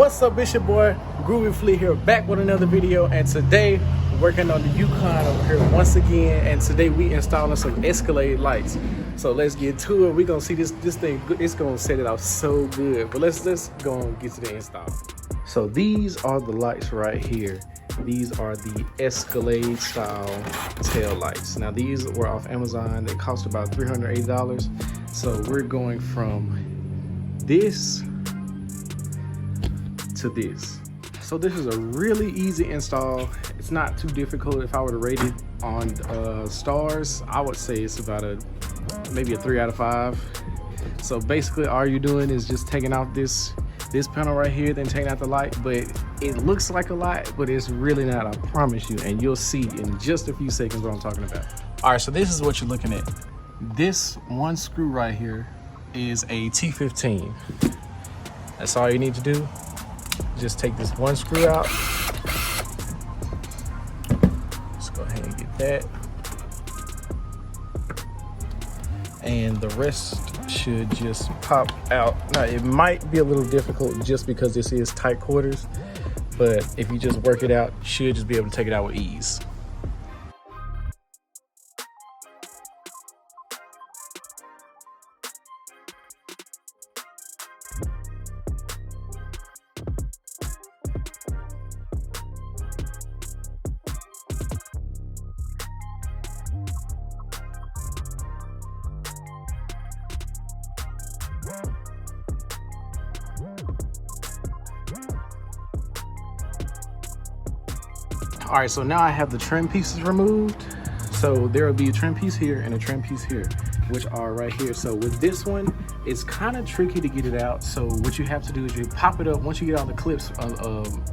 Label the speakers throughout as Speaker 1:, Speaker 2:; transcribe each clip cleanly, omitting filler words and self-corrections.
Speaker 1: What's up, it's your boy Groovy Flea here, back with another video, and today we're working on the Yukon over here once again, and today we installing some Escalade lights. So let's get to it. We're gonna see this thing, it's gonna set it off so good. But let's go and get to the install. So these are the lights right here. These are the Escalade style tail lights. Now these were off Amazon. They cost about $380. So we're going from this to this. So this is a really easy install. It's not too difficult. If I were to rate it on stars, I would say it's about maybe a 3 out of 5. So basically all you're doing is just taking out this panel right here, then taking out the light. But it looks like a lot, but it's really not, I promise you. And you'll see in just a few seconds what I'm talking about. All right, so this is what you're looking at. This one screw right here is a T15. That's all you need to do. Just take this one screw out. Let's go ahead and get that. And the rest should just pop out. Now it might be a little difficult just because this is tight quarters, but if you just work it out, you should just be able to take it out with ease. All right, so now I have the trim pieces removed. So there will be a trim piece here and a trim piece here, which are right here. So with this one, it's kind of tricky to get it out. So what you have to do is you pop it up. Once you get all the clips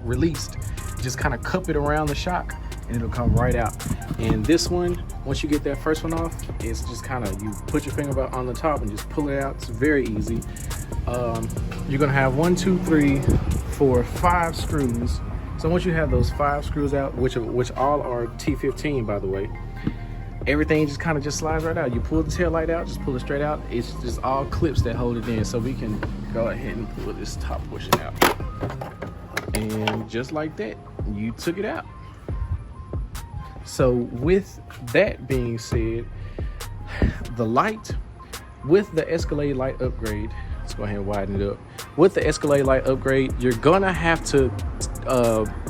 Speaker 1: released, just kind of cup it around the shock and it'll come right out. And this one, once you get that first one off, it's just kind of, you put your finger on the top and just pull it out. It's very easy. You're gonna have 1, 2, 3, 4, 5 screws. So once you have those 5 screws out, which all are T15 by the way, everything just kind of just slides right out. You pull the tail light out, just pull it straight out. It's just all clips that hold it in. So we can go ahead and pull this top portion out. And just like that, you took it out. So with that being said, the light, with the Escalade light upgrade, let's go ahead and widen it up. With the Escalade light upgrade, you're gonna have to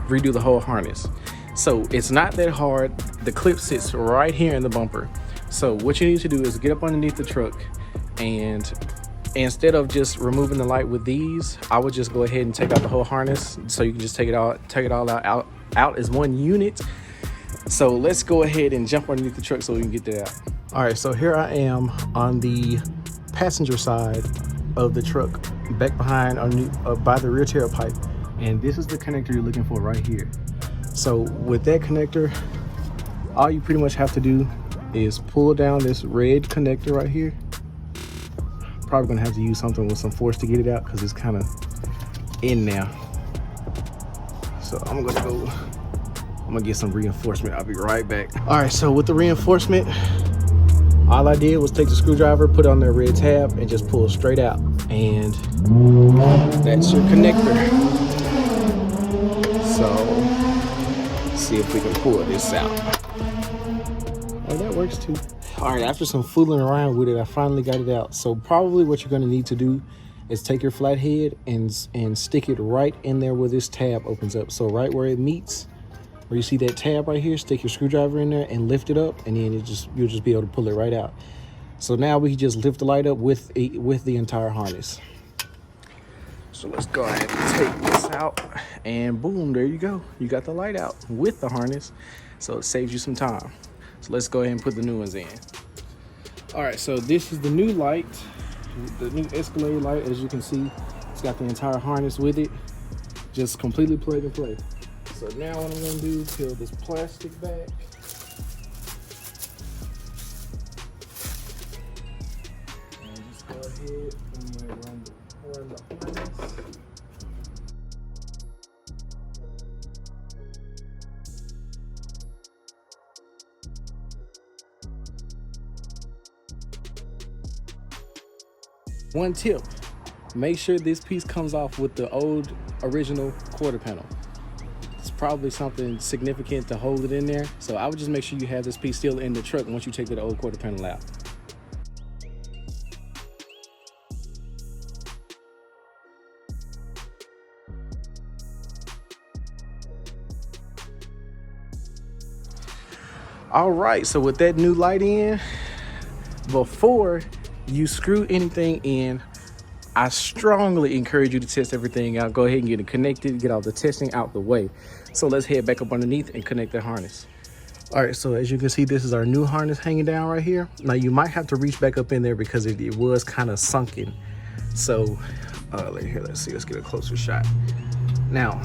Speaker 1: redo the whole harness. So it's not that hard. The clip sits right here in the bumper. So what you need to do is get up underneath the truck, and instead of just removing the light with these, I would just go ahead and take out the whole harness. So you can just take it all out as one unit. So let's go ahead and jump underneath the truck so we can get that out. All right, so here I am on the passenger side of the truck, back behind by the rear tailpipe. And this is the connector you're looking for right here. So with that connector, all you pretty much have to do is pull down this red connector right here. Probably gonna have to use something with some force to get it out because it's kind of in now. So I'm gonna get some reinforcement. I'll be right back. All right, so with the reinforcement, all I did was take the screwdriver, put on that red tab, and just pull straight out. And that's your connector. So let's see if we can pull this out. Oh, that works too. All right, after some fooling around with it, I finally got it out. So probably what you're gonna need to do is take your flathead and stick it right in there where this tab opens up. So right where it meets, where you see that tab right here, stick your screwdriver in there and lift it up, and then you'll just be able to pull it right out. So now we can just lift the light up with the entire harness. So let's go ahead and take this out, and boom, there you go. You got the light out with the harness, so it saves you some time. So let's go ahead and put the new ones in. All right, so this is the new light, the new Escalade light. As you can see, it's got the entire harness with it, just completely plug and play. So now what I'm gonna do is peel this plastic back. And just go ahead and run the harness. One tip, make sure this piece comes off with the old original quarter panel. It's probably something significant to hold it in there. So I would just make sure you have this piece still in the truck once you take the old quarter panel out. All right, so with that new light in, before you screw anything in, I strongly encourage you to test everything out. Go ahead and get it connected, get all the testing out the way. So let's head back up underneath and connect the harness. All right, so as you can see, this is our new harness hanging down right here. Now you might have to reach back up in there because it was kind of sunken. So let's see, let's get a closer shot. Now,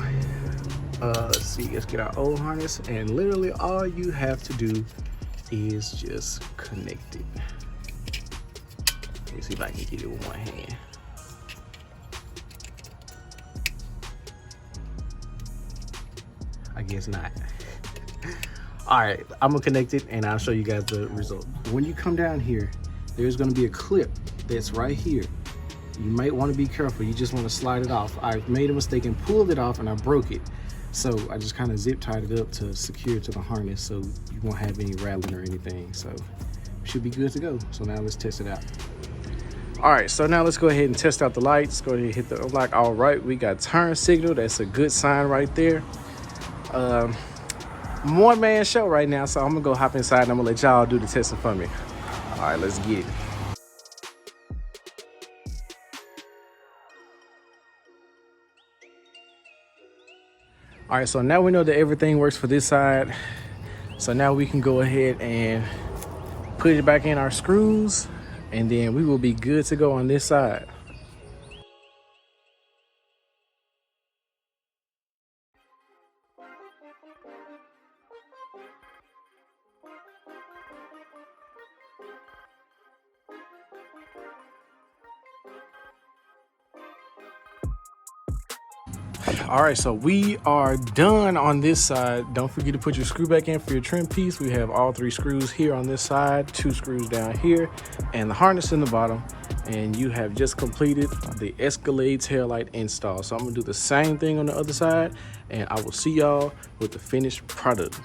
Speaker 1: let's see, let's get our old harness, and literally all you have to do is just connect it. Let me see if I can get it with one hand. I guess not. All right, I'm gonna connect it and I'll show you guys the result. When you come down here, there's gonna be a clip that's right here. You might wanna be careful, you just wanna slide it off. I made a mistake and pulled it off and I broke it. So I just kind of zip tied it up to secure it to the harness so you won't have any rattling or anything. So should be good to go. So now let's test it out. All right, so now let's go ahead and test out the lights. Go ahead and hit the unlock. All right, we got turn signal. That's a good sign right there. One man show right now, so I'm gonna go hop inside and I'm gonna let y'all do the testing for me. All right, let's get it. All right, so now we know that everything works for this side. So now we can go ahead and put it back in our screws, and then we will be good to go on this side. All right, so we are done on this side. Don't forget to put your screw back in for your trim piece. We have all 3 screws here on this side, 2 screws down here, and the harness in the bottom. And you have just completed the Escalade taillight install. So I'm gonna do the same thing on the other side, and I will see y'all with the finished product.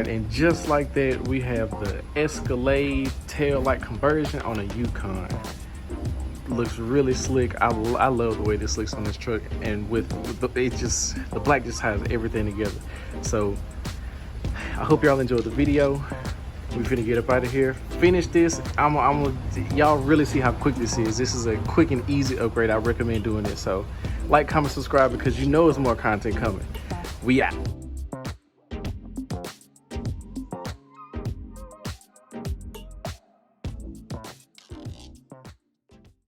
Speaker 1: And just like that, we have the Escalade tail light conversion on a Yukon. Looks really slick. I love the way this looks on this truck, and with the black just has everything together. So I hope y'all enjoyed the video. We finna get up out of here. Finish this. Y'all really see how quick this is. This is a quick and easy upgrade. I recommend doing it. So like, comment, subscribe, because you know there's more content coming. We out.